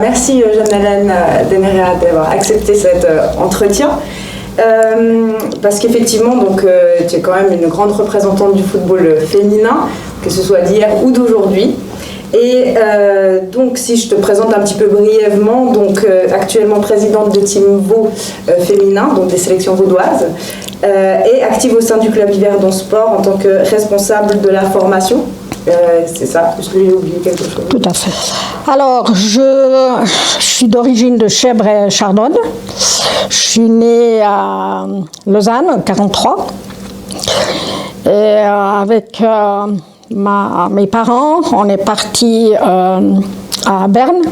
Merci Jeanne-Hélène Denerea d'avoir accepté cet entretien. Parce qu'effectivement, tu es quand même une grande représentante du football féminin, que ce soit d'hier ou d'aujourd'hui. Et donc, si je te présente un petit peu brièvement, actuellement présidente de Team Vaud féminin, donc des sélections vaudoises, et active au sein du club Yverdon Sport en tant que responsable de la formation. C'est ça, est-ce que j'ai oublié quelque chose? Tout à fait. Alors, je suis d'origine de Chèvres et Chardonne. Je suis née à Lausanne, en 1943. Et avec mes parents, on est partis à Berne,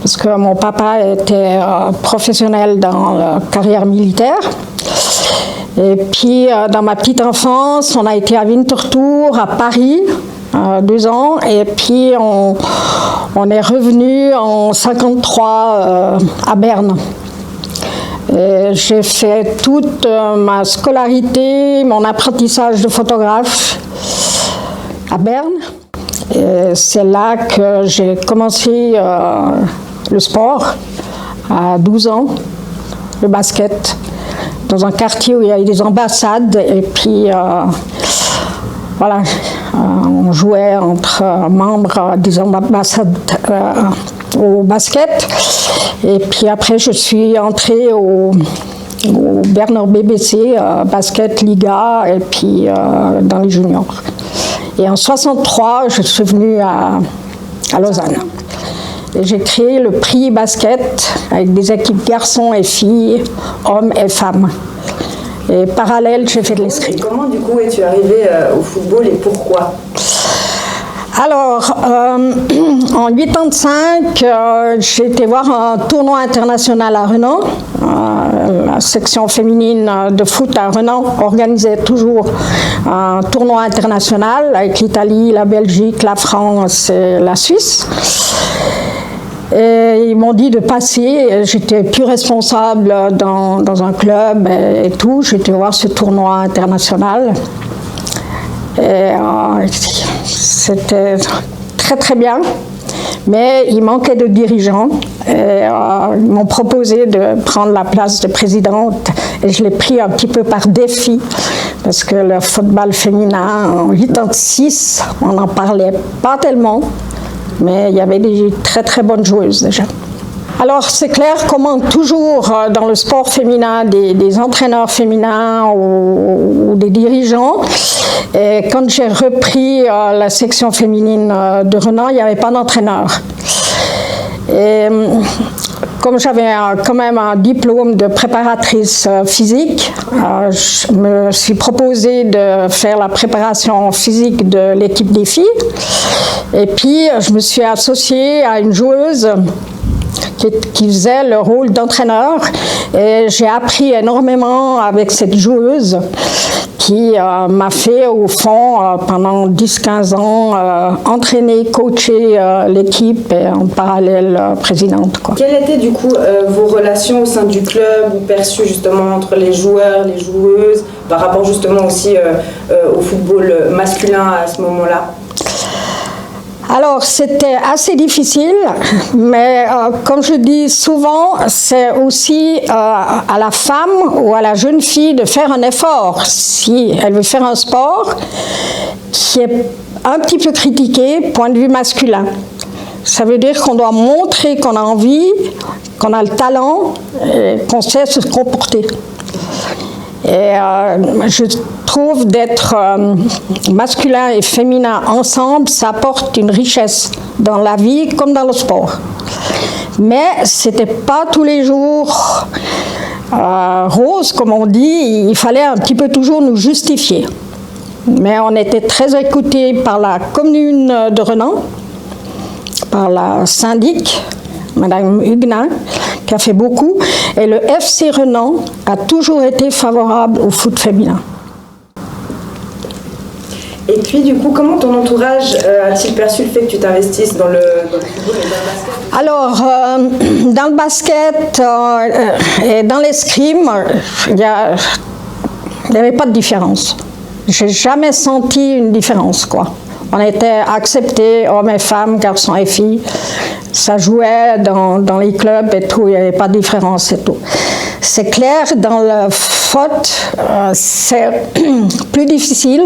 parce que mon papa était professionnel dans la carrière militaire. Et puis, dans ma petite enfance, on a été à Winterthur, à Paris, 2 ans. Et puis, on est revenu en 1953 à Berne. J'ai fait toute ma scolarité, mon apprentissage de photographe à Berne. Et c'est là que j'ai commencé le sport, à 12 ans, le basket, dans un quartier où il y avait des ambassades. Et puis, voilà, on jouait entre membres des ambassades au basket. Et puis après, je suis entrée au Berner BBC, basket, Liga, et puis dans les juniors. Et en 1963, je suis venue à Lausanne. Et j'ai créé le prix basket avec des équipes garçons et filles, hommes et femmes. Et parallèle, j'ai fait de l'escrime. Comment du coup es-tu arrivée au football et pourquoi? Alors, en 1985, j'ai été voir un tournoi international à Renan. La section féminine de foot à Renan organisait toujours un tournoi international avec l'Italie, la Belgique, la France et la Suisse. Et ils m'ont dit de passer. J'étais plus responsable dans un club et tout. J'étais voir ce tournoi international. Et c'était très très bien, mais il manquait de dirigeants. Et, ils m'ont proposé de prendre la place de présidente et je l'ai pris un petit peu par défi parce que le football féminin en 1986, on n'en parlait pas tellement, mais il y avait des très très bonnes joueuses déjà. Alors c'est clair, qu'on manque toujours dans le sport féminin des entraîneurs féminins ou des dirigeants. Et quand j'ai repris la section féminine de Renan, il n'y avait pas d'entraîneur. Et comme j'avais quand même un diplôme de préparatrice physique, je me suis proposée de faire la préparation physique de l'équipe des filles. Et puis je me suis associée à une joueuse qui faisait le rôle d'entraîneur. Et j'ai appris énormément avec cette joueuse qui m'a fait, au fond, pendant 10-15 ans, entraîner, coacher l'équipe et en parallèle présidente, quoi. Quelles étaient du coup vos relations au sein du club, ou perçues justement entre les joueurs, les joueuses, par rapport justement aussi au football masculin à ce moment-là? Alors, c'était assez difficile, mais comme je dis souvent, c'est aussi à la femme ou à la jeune fille de faire un effort. Si elle veut faire un sport qui est un petit peu critiqué, point de vue masculin. Ça veut dire qu'on doit montrer qu'on a envie, qu'on a le talent, et qu'on sait se comporter. Et je trouve d'être masculin et féminin ensemble, ça apporte une richesse dans la vie comme dans le sport. Mais c'était pas tous les jours rose, comme on dit, il fallait un petit peu toujours nous justifier. Mais on était très écoutés par la commune de Renan, par la syndic, Madame Huguenin, qui a fait beaucoup, et le FC Renan a toujours été favorable au foot féminin. Et puis du coup, comment ton entourage a-t-il perçu le fait que tu t'investisses dans le football et dans le basket? Alors, dans le basket et dans l'escrime, il n'y avait pas de différence. J'ai jamais senti une différence, quoi. On était acceptés, hommes et femmes, garçons et filles. Ça jouait dans les clubs et tout, il n'y avait pas de différence et tout. C'est clair, dans le foot, c'est plus difficile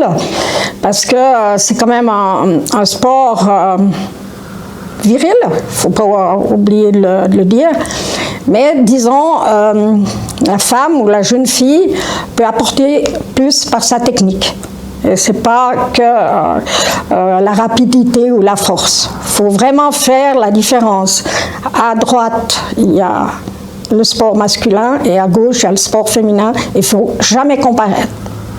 parce que c'est quand même un sport viril, il ne faut pas oublier de le dire. Mais disons, la femme ou la jeune fille peut apporter plus par sa technique. Ce n'est pas que la rapidité ou la force. Il faut vraiment faire la différence. À droite, il y a le sport masculin et à gauche, il y a le sport féminin. Il ne faut jamais comparer.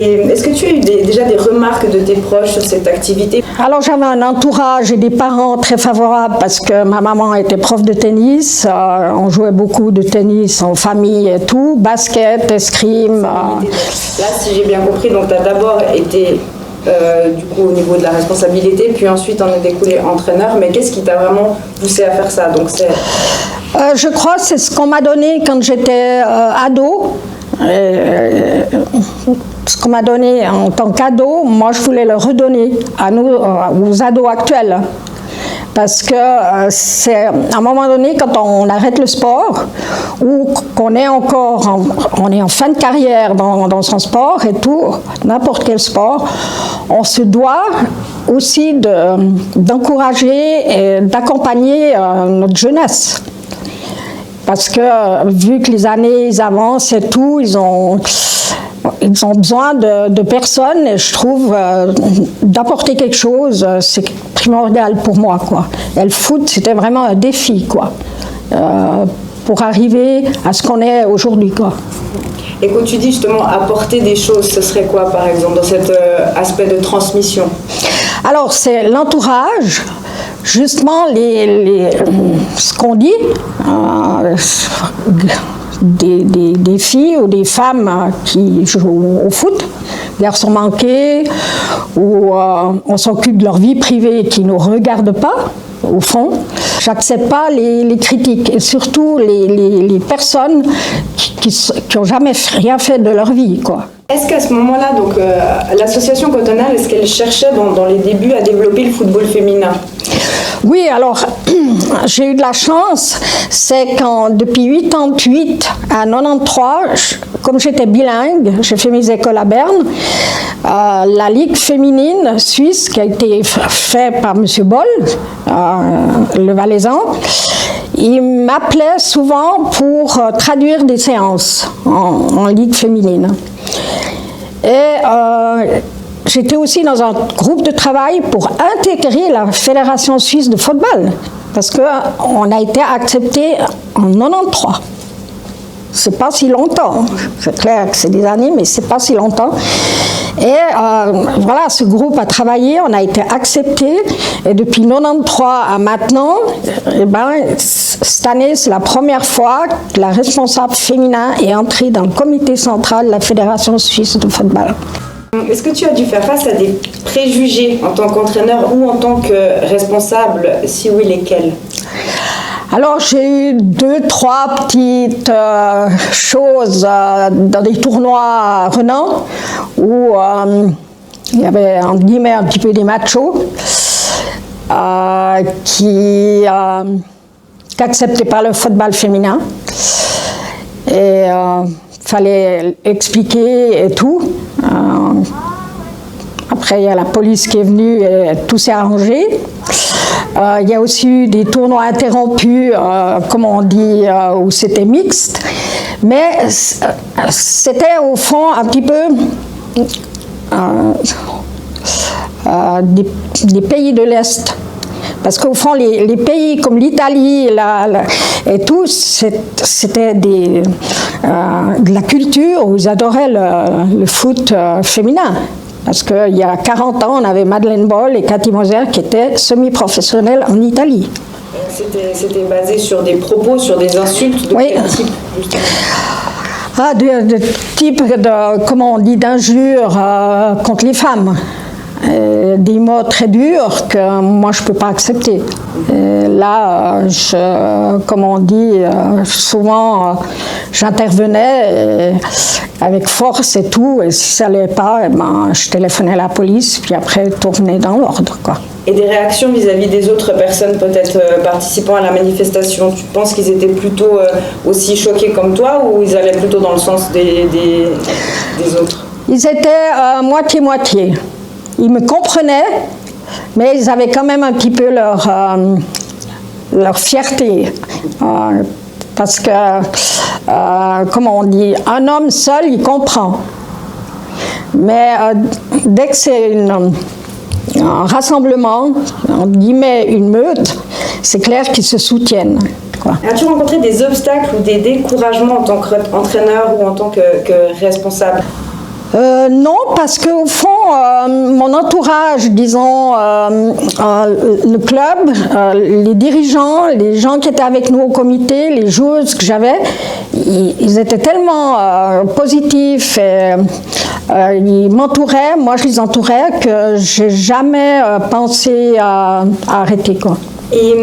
Et est-ce que tu as eu déjà des remarques de tes proches sur cette activité? Alors j'avais un entourage et des parents très favorables parce que ma maman était prof de tennis. On jouait beaucoup de tennis en famille et tout, basket, escrime. Là, si j'ai bien compris, donc tu as d'abord été du coup au niveau de la responsabilité, puis ensuite en est découlé entraîneur. Mais qu'est-ce qui t'a vraiment poussé à faire ça? Donc je crois que c'est ce qu'on m'a donné quand j'étais ado. Ce qu'on m'a donné en tant qu'ado, moi je voulais le redonner à nous, aux ados actuels. Parce que c'est à un moment donné, quand on arrête le sport, ou qu'on est encore on est en fin de carrière dans son sport et tout, n'importe quel sport, on se doit aussi d'encourager et d'accompagner notre jeunesse. Parce que vu que les années avancent et tout, ils ont besoin de personnes et je trouve d'apporter quelque chose, c'est primordial pour moi, quoi. Et le foot, c'était vraiment un défi, quoi, pour arriver à ce qu'on est aujourd'hui, quoi. Et quand tu dis justement apporter des choses, ce serait quoi par exemple dans cet aspect de transmission? Alors c'est l'entourage, justement ce qu'on dit, des filles ou des femmes qui jouent au foot, garçons manqués, ou on s'occupe de leur vie privée qui ne nous regarde pas, au fond. J'accepte pas les critiques, et surtout les personnes qui n'ont jamais rien fait de leur vie, quoi. Est-ce qu'à ce moment-là, donc l'association Cotonale, est-ce qu'elle cherchait dans les débuts à développer le football féminin? Oui, alors j'ai eu de la chance, c'est quand depuis 88 à 93, comme j'étais bilingue, j'ai fait mes écoles à Berne, la Ligue féminine suisse qui a été faite par M. Boll, le Valaisan, il m'appelait souvent pour traduire des séances en Ligue féminine. Et j'étais aussi dans un groupe de travail pour intégrer la Fédération suisse de football, parce qu'on a été accepté en 93. C'est pas si longtemps, c'est clair que c'est des années, mais c'est pas si longtemps. Et voilà, ce groupe a travaillé, on a été accepté, et depuis 93 à maintenant, cette année, c'est la première fois que la responsable féminin est entrée dans le comité central de la Fédération suisse de football. Est-ce que tu as dû faire face à des préjugés en tant qu'entraîneur ou en tant que responsable? Si oui, lesquels? Alors j'ai eu 2-3 petites choses dans des tournois à Renan où il y avait entre guillemets un petit peu des machos qui n'acceptaient pas le football féminin et fallait expliquer et tout. Après il y a la police qui est venue et tout s'est arrangé. Il y a aussi eu des tournois interrompus, comme on dit, où c'était mixte, mais c'était au fond un petit peu des pays de l'Est. Parce qu'au fond, les pays comme l'Italie et tout, c'était de la culture où ils adoraient le foot féminin. Parce qu'il y a 40 ans, on avait Madeleine Boll et Cathy Moser qui étaient semi-professionnelles en Italie. C'était basé sur des propos, sur des insultes de quel type, justement? De type, comment on dit, d'injures contre les femmes. des mots très durs que moi je ne peux pas accepter. Et là, comme on dit, souvent j'intervenais avec force et tout, et si ça n'allait pas, je téléphonais à la police, puis après tout revenait dans l'ordre, quoi. Et des réactions vis-à-vis des autres personnes peut-être participant à la manifestation, tu penses qu'ils étaient plutôt aussi choqués comme toi, ou ils allaient plutôt dans le sens des autres? Ils étaient moitié-moitié. Ils me comprenaient, mais ils avaient quand même un petit peu leur fierté. Parce que, comment on dit, un homme seul, il comprend. Mais dès que c'est un rassemblement, on guillemets une meute, c'est clair qu'ils se soutiennent. As-tu rencontré des obstacles ou des découragements en tant qu'entraîneur ou en tant que responsable? Non, parce qu'au fond, mon entourage, disons, le club, les dirigeants, les gens qui étaient avec nous au comité, les joueuses que j'avais, ils étaient tellement positifs et ils m'entouraient, moi je les entourais, que j'ai jamais pensé à arrêter, quoi. Et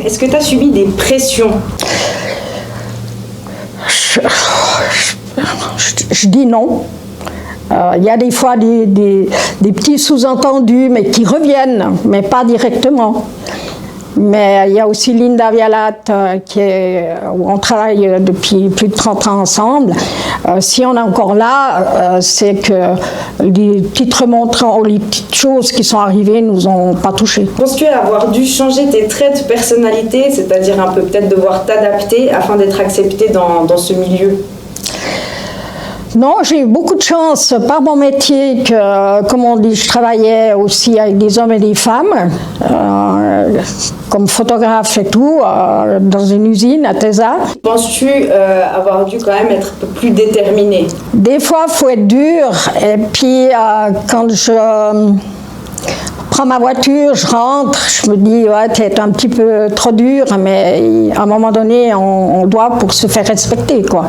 est-ce que tu as subi des pressions? Je dis non. Il y a des fois des petits sous-entendus, mais qui reviennent, mais pas directement. Mais il y a aussi Linda Vialat, où on travaille depuis plus de 30 ans ensemble. Si on est encore là, c'est que les petites remontrances, les petites choses qui sont arrivées ne nous ont pas touchés. Penses-tu avoir dû changer tes traits de personnalité, c'est-à-dire un peu peut-être devoir t'adapter afin d'être accepté dans ce milieu? Non, j'ai eu beaucoup de chance par mon métier que, comme on dit, je travaillais aussi avec des hommes et des femmes, comme photographe et tout, dans une usine à Tesa. Penses-tu avoir dû quand même être un peu plus déterminée? Des fois, il faut être dur, et puis quand je prends ma voiture, je rentre, je me dis, ouais, t'es un petit peu trop dur, mais à un moment donné, on doit pour se faire respecter, quoi.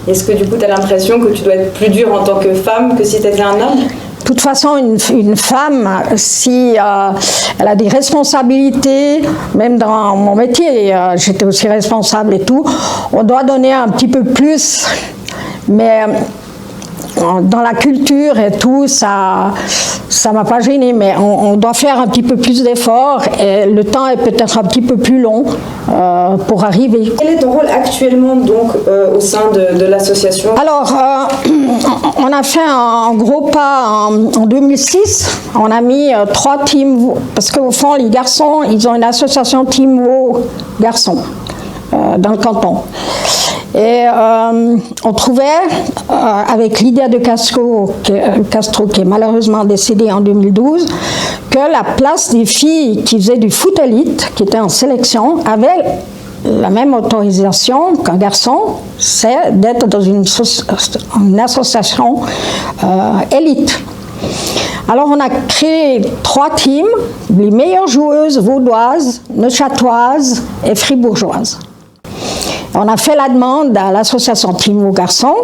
Est-ce que du coup tu as l'impression que tu dois être plus dure en tant que femme que si tu étais un homme? De toute façon, une femme, si elle a des responsabilités, même dans mon métier, j'étais aussi responsable et tout, on doit donner un petit peu plus, mais dans la culture et tout, ça m'a pas gêné, mais on doit faire un petit peu plus d'efforts et le temps est peut-être un petit peu plus long pour arriver. Quel est ton rôle actuellement donc au sein de l'association? Alors, on a fait un gros pas en 2006. On a mis 3 teams, parce qu'au fond, les garçons, ils ont une association Team Wo garçons dans le canton. Et on trouvait, avec Lydia de Castro, qui est malheureusement décédée en 2012, que la place des filles qui faisaient du foot élite, qui étaient en sélection, avait la même autorisation qu'un garçon, c'est d'être dans une association élite. Alors on a créé 3 teams, les meilleures joueuses vaudoises, neuchâteloises et fribourgeoises. On a fait la demande à l'association Team Wo Garçons.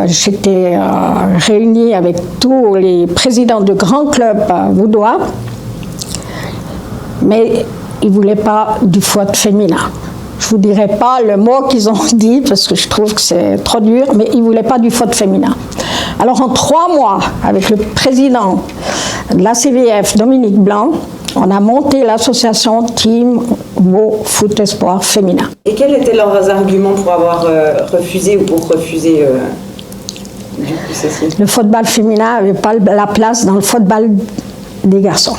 J'étais réunie avec tous les présidents de grands clubs vaudois, mais ils ne voulaient pas du foot féminin. Je ne vous dirai pas le mot qu'ils ont dit parce que je trouve que c'est trop dur, mais ils ne voulaient pas du foot féminin. Alors en 3 mois, avec le président de la CVF, Dominique Blanc, on a monté l'association Team Wo Foot Espoir Féminin. Et quels étaient leurs arguments pour avoir refusé ou pour refuser du coup ceci? Le football féminin n'avait pas la place dans le football des garçons.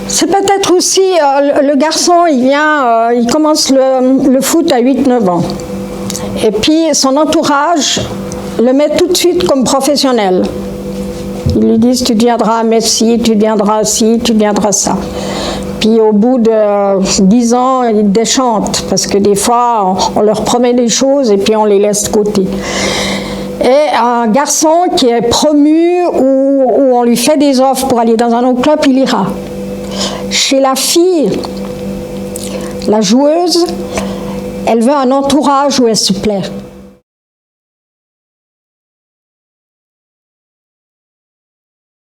C'est peut-être aussi, le garçon, il commence le foot à 8-9 ans. Et puis son entourage le met tout de suite comme professionnel. Ils lui disent, tu deviendras un Messi, tu deviendras ci, tu deviendras ça. Puis au bout de 10 ans, ils déchantent, parce que des fois, on leur promet des choses et puis on les laisse de côté. Et un garçon qui est promu ou on lui fait des offres pour aller dans un autre club, il ira. Chez la fille, la joueuse, elle veut un entourage où elle se plaît.